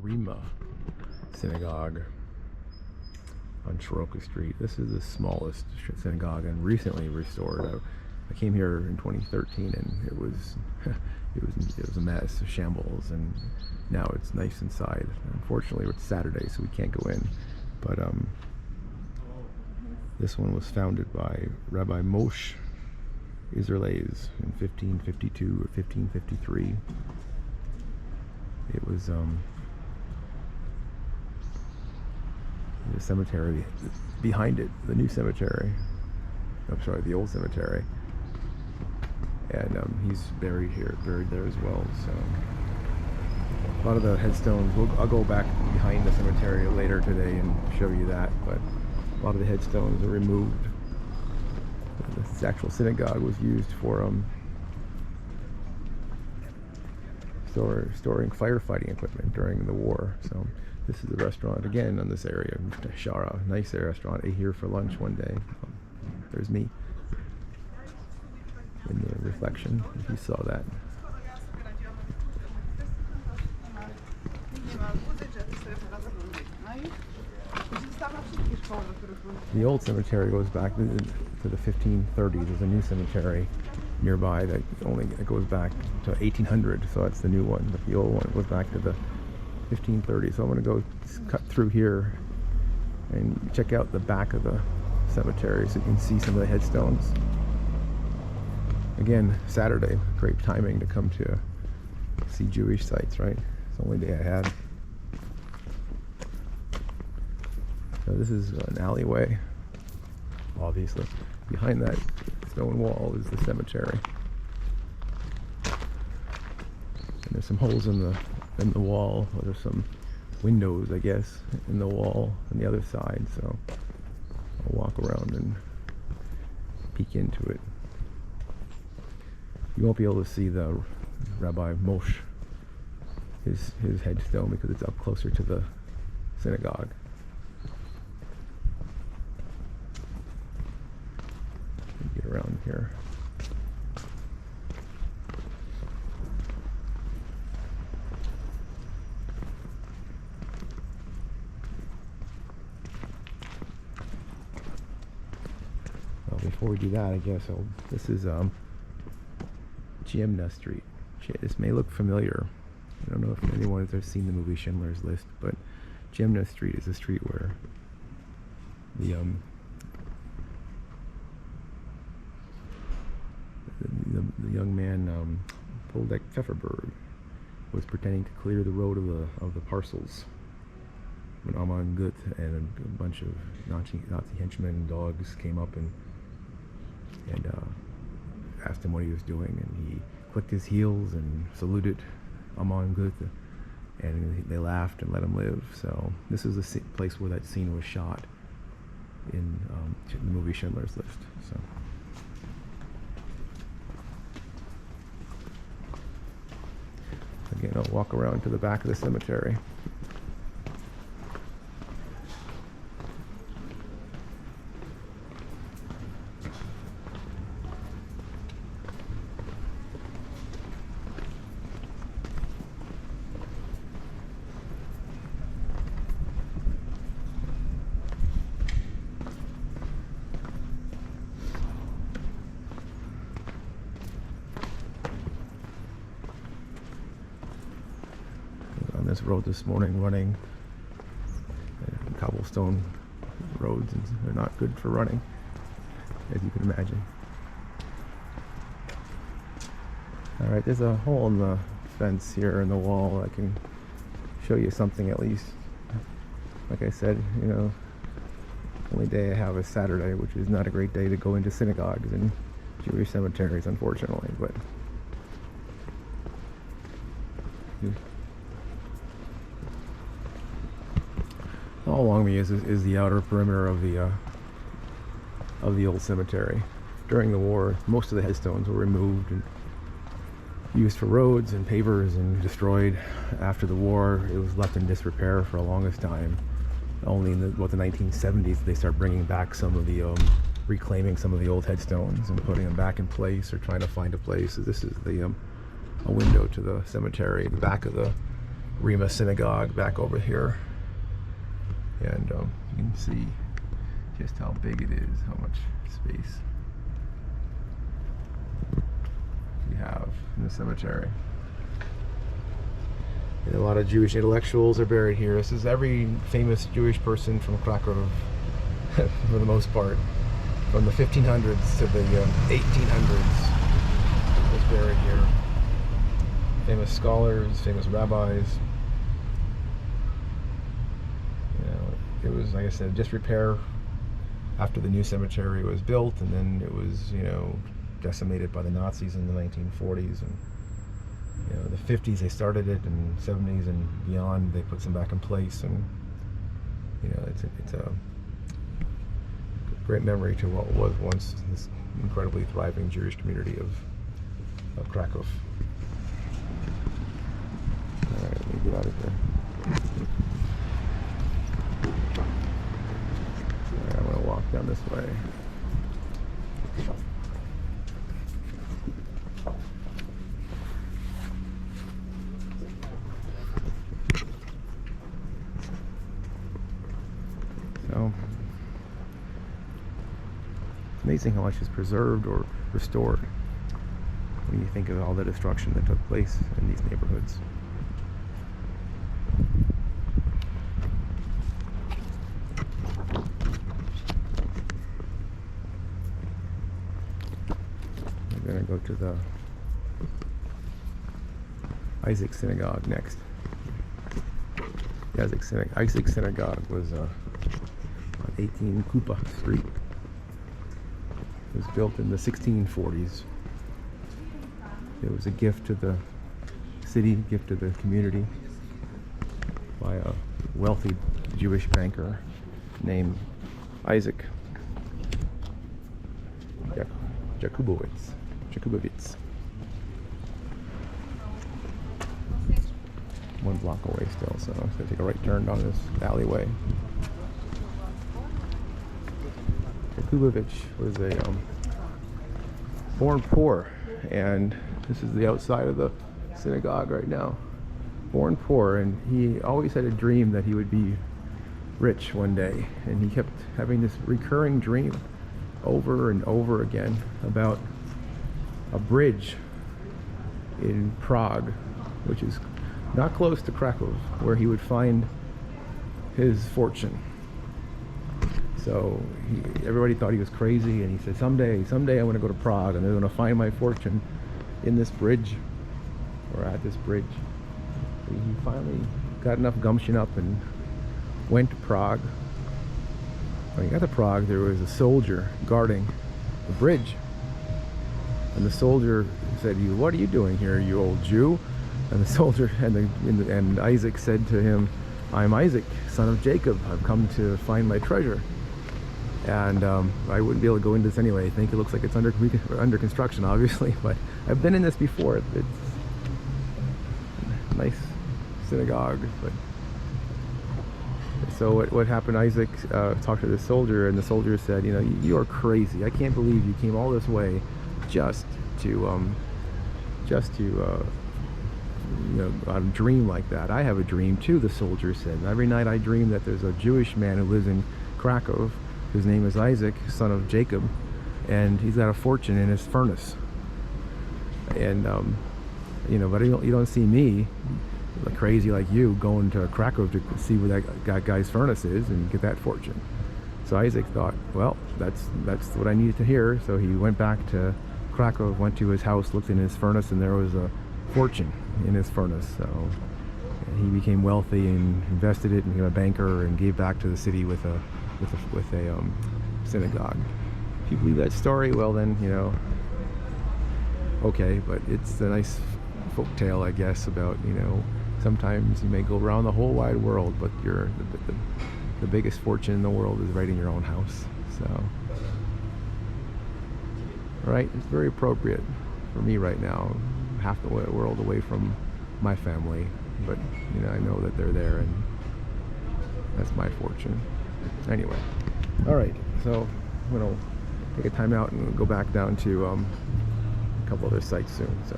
Rima Synagogue on Soroka Street. This is the smallest synagogue and recently restored. I came here in 2013 and it was it was a mess, a shambles, and now it's nice inside. Unfortunately, it's Saturday, so we can't go in. But this one was founded by Rabbi Moshe Israelis in 1552 or 1553. It was the cemetery behind it, the new cemetery. I'm sorry, the old cemetery. And he's buried there as well. So a lot of the headstones, I'll go back behind the cemetery later today and show you that, but a lot of the headstones are removed. This actual synagogue was used for storing firefighting equipment during the war. So this is the restaurant again in this area, Shara, nice restaurant. I ate here for lunch one day. There's me in the reflection, if you saw that. The old cemetery goes back to the 1530s. There's a new cemetery nearby that goes back to 1800, so that's the new one. But the old one goes back to the 1530s. So I'm going to go cut through here and check out the back of the cemetery so you can see some of the headstones. Again, Saturday, great timing to come to see Jewish sites, right? It's the only day I had. So this is an alleyway, obviously. Behind that stone wall is the cemetery. And there's some holes in the wall. Well, there's some windows, I guess, in the wall on the other side. So I'll walk around and peek into it. You won't be able to see the Rabbi Moshe, his headstone, because it's up closer to the synagogue. Get around here. Well, before we do that, I guess this is Kazimierz Street. This may look familiar. I don't know if anyone has ever seen the movie Schindler's List, but Kazimierz Street is a street where the young man Poldek Pfefferberg was pretending to clear the road of the parcels when Aman Gut and a bunch of Nazi henchmen and dogs came up and asked him what he was doing, and he clicked his heels and saluted Aman Gut, and they laughed and let him live. So this is the place where that scene was shot in the movie Schindler's List. So again, I'll walk around to the back of the cemetery. This road this morning, running cobblestone roads, and they're not good for running, as you can imagine. Alright, there's a hole in the fence here in the wall. I can show you something at least. Like I said, you know, only day I have is Saturday, which is not a great day to go into synagogues and Jewish cemeteries, unfortunately, but all along me is the outer perimeter of the old cemetery. During the war, most of the headstones were removed and used for roads and pavers and destroyed. After the war, it was left in disrepair for the longest time. Only in the 1970s they start bringing back some of the reclaiming some of the old headstones and putting them back in place, or trying to find a place. So this is a window to the cemetery, the back of the Rima synagogue back over here, and you can see just how big it is, how much space we have in the cemetery. And a lot of Jewish intellectuals are buried here. This is every famous Jewish person from Krakow, for the most part, from the 1500s to the 1800s, was buried here. Famous scholars, famous rabbis. You know, it was, like I said, just repair after the new cemetery was built, and then it was, you know, decimated by the Nazis in the 1940s, and you know, the 50s they started it, and 70s and beyond they put some back in place, and you know, it's a great memory to what was once this incredibly thriving Jewish community of Krakow. All right, let me get out of here. All right, I'm gonna walk down this way. So, it's amazing how much is preserved or restored when you think of all the destruction that took place in these neighborhoods. We're going to go to the Isaac Synagogue next. The Isaac Synagogue was on 18 Kupa Street. It was built in the 1640s. It was a gift to the city, gift to the community by a wealthy Jewish banker named Isaac Jakubowicz. 1 block away still, so I'm going to take a right turn down this alleyway. Jakubowicz was a born poor, and this is the outside of the synagogue right now. Born poor, and he always had a dream that he would be rich one day, and he kept having this recurring dream over and over again about a bridge in Prague, which is not close to Krakow, where he would find his fortune. So everybody thought he was crazy, and he said, someday I'm going to go to Prague, and they're going to find my fortune in this bridge, or at this bridge. So he finally got enough gumption up and went to Prague. When he got to Prague, there was a soldier guarding the bridge, and the soldier said, "What are you doing here, you old Jew?" And the soldier and Isaac said to him, "I'm Isaac, son of Jacob. I've come to find my treasure." And I wouldn't be able to go into this anyway. I think it looks like it's under construction, obviously, but I've been in this before. It's a nice synagogue. But so what happened? Isaac talked to the soldier, and the soldier said, "You know, you are crazy. I can't believe you came all this way just to you know, a dream like that. I have a dream too," the soldier said. "Every night I dream that there's a Jewish man who lives in Krakow. His name is Isaac, son of Jacob, and he's got a fortune in his furnace. And you know, but you don't see me, like crazy like you, going to Krakow to see where that guy's furnace is and get that fortune." So Isaac thought, well, that's what I needed to hear. So he went back to Krakow, went to his house, looked in his furnace, and there was a fortune in his furnace. So he became wealthy and invested it and became a banker and gave back to the city with a synagogue. If you believe that story, well then, you know, okay, but it's a nice folk tale, I guess, about, you know, sometimes you may go around the whole wide world, but the biggest fortune in the world is right in your own house. So, right, it's very appropriate for me right now, half the world away from my family, but you know, I know that they're there, and that's my fortune. Anyway, all right, so I'm gonna take a time out and go back down to a couple other sites soon. So.